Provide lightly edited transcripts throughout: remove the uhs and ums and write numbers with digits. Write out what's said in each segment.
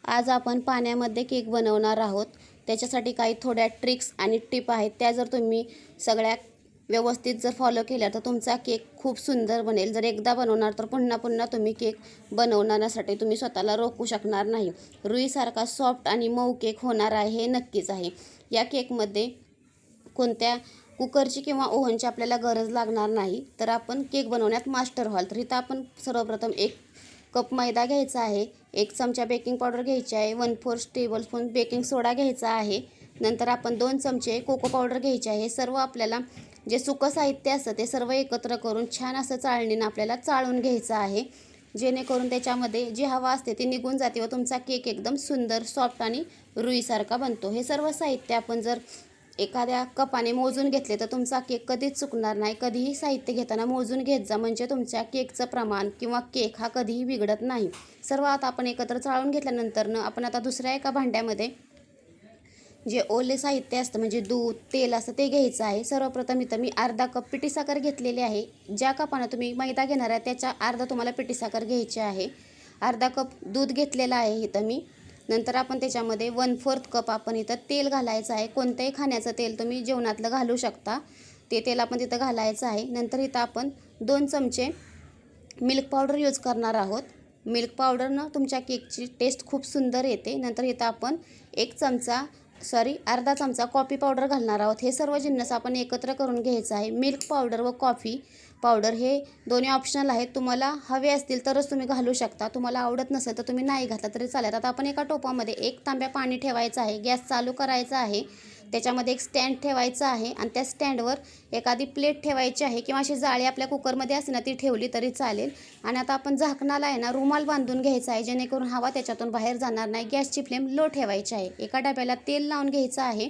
आज आपण पाण्यामध्ये केक बनवणार आहोत। त्याच्यासाठी काही थोड्या ट्रिक्स आणि टिप आहेत, त्या जर तुम्ही सगळ्या व्यवस्थित जर फॉलो केल्या तर तुमचा केक खूप सुंदर बनेल। जर एकदा बनवणार तर पुन्हा पुन्हा तुम्ही केक बनवण्यासाठी तुम्ही स्वतःला रोखू शकणार नाही। रुईसारखा सॉफ्ट आणि मऊ केक होणार आहे हे नक्कीच आहे। या केकमध्ये कोणत्या कुकरची किंवा ओव्हनची आपल्याला गरज लागणार नाही, तर आपण केक बनवण्यात मास्टर व्हाल। तर इथं आपण सर्वप्रथम 1 कप मैदा घ्यायचा आहे, 1 चमचा बेकिंग पावडर घ्यायची आहे, 1/4 टेबलस्पून बेकिंग सोडा घ्यायचा आहे, नंतर आपण 2 चमचे कोको पावडर घ्यायचे आहे। हे सर्व आपल्याला जे सुकं साहित्य असतं ते सर्व एकत्र करून छान असं चाळणीनं आपल्याला चाळून घ्यायचं आहे, जेणेकरून त्याच्यामध्ये जी हवा असते ती निघून जाते व तुमचा केक एकदम सुंदर सॉफ्ट आणि रुईसारखा बनतो। हे सर्व साहित्य आपण जर एखाद्या कपाने मोजून घेतले तर तुमचा केक कधीच चुकणार नाही। कधीही साहित्य घेताना मोजून घेत जा, म्हणजे तुमच्या केकचं प्रमाण किंवा केक हा कधीही बिघडत नाही। सर्व आता आपण एकत्र चाळून घेतल्यानंतर आपण आता दुसऱ्या एका भांड्यामध्ये जे ओले साहित्य असतं म्हणजे दूध तेल असं ते घ्यायचं आहे। सर्वप्रथम इथं मी अर्धा कप पिठी साखर घेतलेली आहे। ज्या कपानं तुम्ही मैदा घेणार आहे त्याच्या अर्धा तुम्हाला पिठी साखर घ्यायची आहे। अर्धा कप दूध घेतलेलं आहे इथं मी। नंतर आपण त्याच्यामध्ये 1/4 कप आपण इथं तेल घालायचं आहे। कोणत्याही खाण्याचं तेल तुम्ही जेवणातलं घालू शकता, ते तेल आपण तिथं घालायचं आहे। नंतर इथं आपण 2 चमचे मिल्क पावडर यूज करणार आहोत। मिल्क पावडरनं तुमच्या केकची टेस्ट खूप सुंदर येते। नंतर इथं आपण अर्धा चमचा कॉफी पावडर घालणार आहोत। हे सर्व जिन्नस आपण एकत्र करून घ्यायचं आहे। मिल्क पावडर व कॉफी पावडर हे दोन्ही ऑप्शनल आहेत, तुम्हाला हवे असतील तरच तुम्ही घालू शकता, तुम्हाला आवडत नसेल तर तुम्ही नाही घातला तरी चालेल। आता आपण एका टोपामध्ये 1 तांब्या पाणी ठेवायचं आहे, गॅस चालू करायचा आहे, त्याच्यामध्ये एक स्टँड ठेवायचं आहे आणि त्या स्टँडवर एखादी प्लेट ठेवायची आहे किंवा अशी जाळी आपल्या कुकरमध्ये असते ना ती ठेवली तरी चालेल। आणि आता आपण झाकणाला आहे ना रुमाल बांधून घ्यायचा आहे, जेणेकरून हवा त्याच्यातून बाहेर जाणार नाही। गॅसची फ्लेम लो ठेवायची आहे। एका डब्याला तेल लावून घ्यायचं आहे,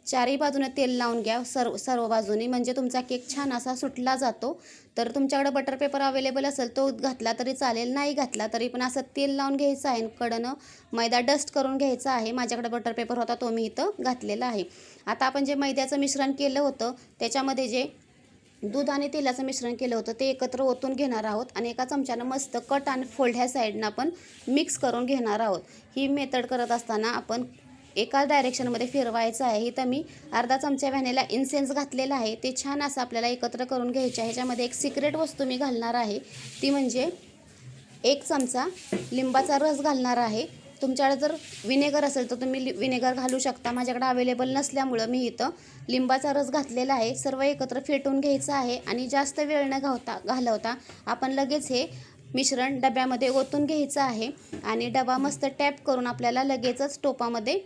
चारही बाजूने तेल लावून घ्या सर्व बाजूनी, म्हणजे तुमचा केक छान असा सुटला जातो। तर तुमच्याकडे बटर पेपर अवेलेबल असेल तो घातला तरी चालेल, नाही घातला तरी पण असं तेल लावून घ्यायचं आहे। कडनं मैदा डस्ट करून घ्यायचा आहे। माझ्याकडे बटर पेपर होता तो मी इथं घातलेला आहे। आता आपण जे मैद्याचं मिश्रण केलं होतं त्याच्यामध्ये जे दूध आणि तेलाचं मिश्रण केलं होतं ते एकत्र ओतून घेणार आहोत आणि एका चमच्यानं मस्त कट आणि फोल्ड ह्या साईडनं आपण मिक्स करून घेणार आहोत। ही मेथड करत असताना आपण एका डायरेक्शनमध्ये फिरवायचं आहे। इथं मी अर्धा चमचा व्हॅनिला इन्सेन्स घातलेला आहे, ते छान असं आपल्याला एकत्र करून घ्यायचे आहे। ह्याच्यामध्ये एक सिक्रेट वस्तू मी घालणार आहे, ती म्हणजे 1 चमचा लिंबाचा रस घालणार आहे। तुमच्याकडे जर विनेगर असेल तर तुम्ही विनेगर घालू शकता, माझ्याकडे अवेलेबल नसल्यामुळं मी इथं लिंबाचा रस घातलेला आहे। सर्व एकत्र फेटून घ्यायचं आहे आणि जास्त वेळ न घालवता आपण लगेच हे मिश्रण डब्यामध्ये ओतून घ्यायचं आहे आणि डबा मस्त टॅप करून आपल्याला लगेचच टोपामध्ये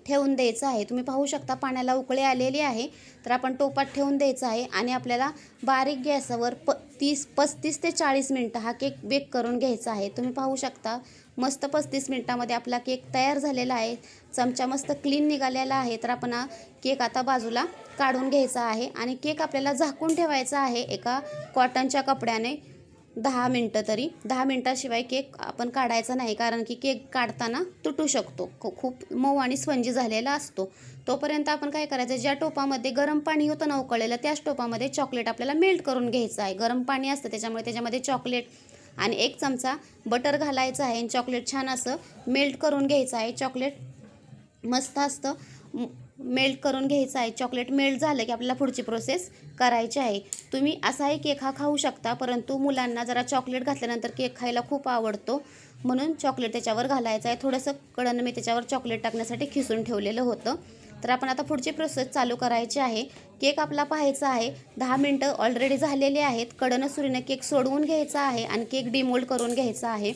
ठेवून द्यायचं आहे। तुम्ही पाहू शकता पाण्याला उकळी आलेली आहे, तर आपण टोपात ठेवून द्यायचं आहे आणि आपल्याला बारीक गॅसवर 35 ते 40 मिनटं हा केक बेक करून घ्यायचा आहे। तुम्ही पाहू शकता मस्त 35 मिनटामध्ये आपला केक तयार झालेला आहे। चमचा मस्त क्लीन निघालेला आहे। तर आपण हा केक आता बाजूला काढून घ्यायचा आहे आणि केक आपल्याला झाकून ठेवायचा आहे एका कॉटनच्या कपड्याने 10 मिनटं तरी। 10 मिनटाशिवाय केक आपण काढायचा नाही, कारण की केक काढताना तुटू शकतो, खूप मऊ आणि स्पंजी झालेला असतो। तोपर्यंत आपण काय करायचं, ज्या टोपामध्ये गरम पाणी होतं ना उकळलेलं त्याच टोपामध्ये चॉकलेट आपल्याला मेल्ट करून घ्यायचं आहे। गरम पाणी असतं त्याच्यामुळे त्याच्यामध्ये चॉकलेट आणि 1 चमचा बटर घालायचं आहे आणि चॉकलेट छान असं मेल्ट करून घ्यायचं आहे। चॉकलेट मस्त असतं मेल्ट करून घ्यायचं आहे। चॉकलेट मेल्ट झालं की आपल्याला पुढची प्रोसेस करायची आहे। तुम्ही असाही केक हा खाऊ शकता, परंतु मुलांना जरा चॉकलेट घातल्यानंतर केक खायला खूप आवडतो, म्हणून चॉकलेट त्याच्यावर घालायचं आहे। थोडंसं कडनं मी त्याच्यावर चॉकलेट टाकण्यासाठी खिसून ठेवलेलं होतं। तर आपण आता पुढची प्रोसेस चालू करायची आहे। केक आपला पाहायचा आहे 10 मिनटं ऑलरेडी झालेले आहेत। कडनं सुरीनं केक सोडवून घ्यायचा आहे आणि केक डिमोल्ड करून घ्यायचा आहे।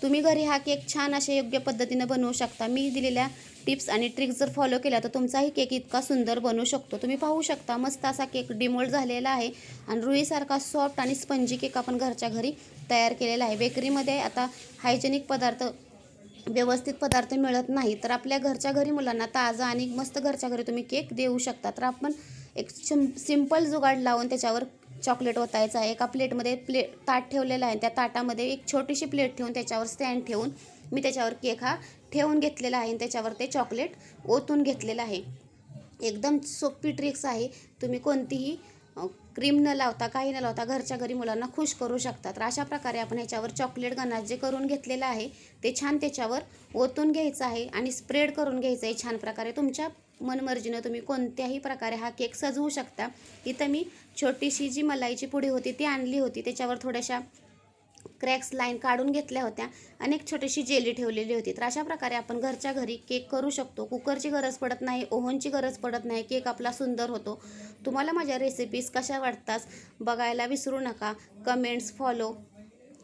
तुम्ही घरी हा केक छान अशा योग्य पद्धतीनं बनवू शकता। मी दिलेल्या टिप्स आणि ट्रिक्स जर फॉलो केल्या तर तुमचाही केक इतका सुंदर बनू शकतो। तुम्ही पाहू शकता मस्त असा केक डिमोल्ड झालेला आहे आणि रुईसारखा सॉफ्ट आणि स्पंजी केक आपण घरच्या घरी तयार केलेला आहे। बेकरीमध्ये आता हायजेनिक पदार्थ व्यवस्थित पदार्थ मिळत नाही, तर आपल्या घरच्या घरी मुलांना ताजा आणि मस्त घरच्या घरी तुम्ही केक देऊ शकता। तर आपण एक सिंपल जुगाड लावून त्याच्यावर चॉकलेट ओतायचं आहे। एका प्लेटमध्ये ताट ठेवलेलं आहे, त्या ताटामध्ये एक छोटीशी प्लेट ठेवून त्याच्यावर स्टँड ठेवून मी त्याच्यावर केक हा ठेवून घेतलेला आहे आणि त्याच्यावर ते चॉकलेट ओतून घेतलेलं आहे। एकदम सोपी ट्रिक्स आहे, तुम्ही कोणतीही क्रीम न लावता काही न लावता घरच्या घरी मुलांना खुश करू शकतात. तर अशा प्रकारे आपण ह्याच्यावर चॉकलेट गनाश जे करून घेतलेलं आहे ते छान त्याच्यावर ओतून घ्यायचं आहे आणि स्प्रेड करून घ्यायचं आहे छान प्रकारे. तुमच्या मनमर्जीनं तुम्ही कोणत्याही प्रकारे हा केक सजवू शकता. इथं मी छोटीशी जी मलाईची पुडी होती ती आणली होती, त्याच्यावर थोड्याशा क्रॅक्स लाईन काढून घेतल्या होत्या आणि एक छोटीशी जेली ठेवलेली होती. तर अशा प्रकारे आपण घरच्या घरी केक करू शकतो. कुकरची गरज पडत नाही, ओव्हनची गरज पडत नाही, केक आपला सुंदर होतो. तुम्हाला माझ्या रेसिपीज कशा वाटतात बघायला विसरू नका. कमेंट्स, फॉलो,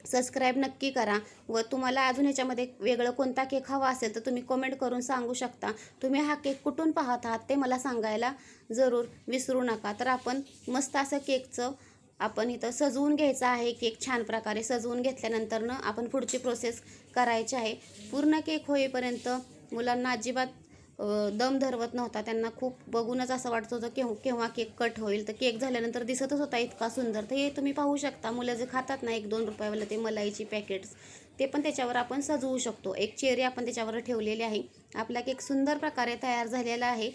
सबस्क्राईब नक्की करा. व तुम्हाला अजून ह्याच्यामध्ये वेगळं कोणता केक हवा असेल तर तुम्ही कमेंट करून सांगू शकता. तुम्ही हा केक कुठून पाहत आहात ते मला सांगायला जरूर विसरू नका. तर आपण मस्त असं केकचं आपण इथं सजवून घ्यायचं आहे. केक छान प्रकारे सजवून घेतल्यानंतरनं आपण पुढची प्रोसेस करायची आहे. पूर्ण केक होईपर्यंत मुलांना अजिबात दम धरवत नव्हता. त्यांना खूप बघूनच असं वाटत होतं केव्हा केक कट होईल. तर केक झाल्यानंतर दिसतच होता इतका सुंदर. तर हे तुम्ही पाहू शकता. मुलं जे खातात ना 1-2 रुपयावाला ते मलाईची पॅकेट्स, ते पण त्याच्यावर आपण सजवू शकतो. एक चेरी आपण त्याच्यावर ठेवलेली आहे. आपला केक सुंदर प्रकारे तयार झालेला आहे.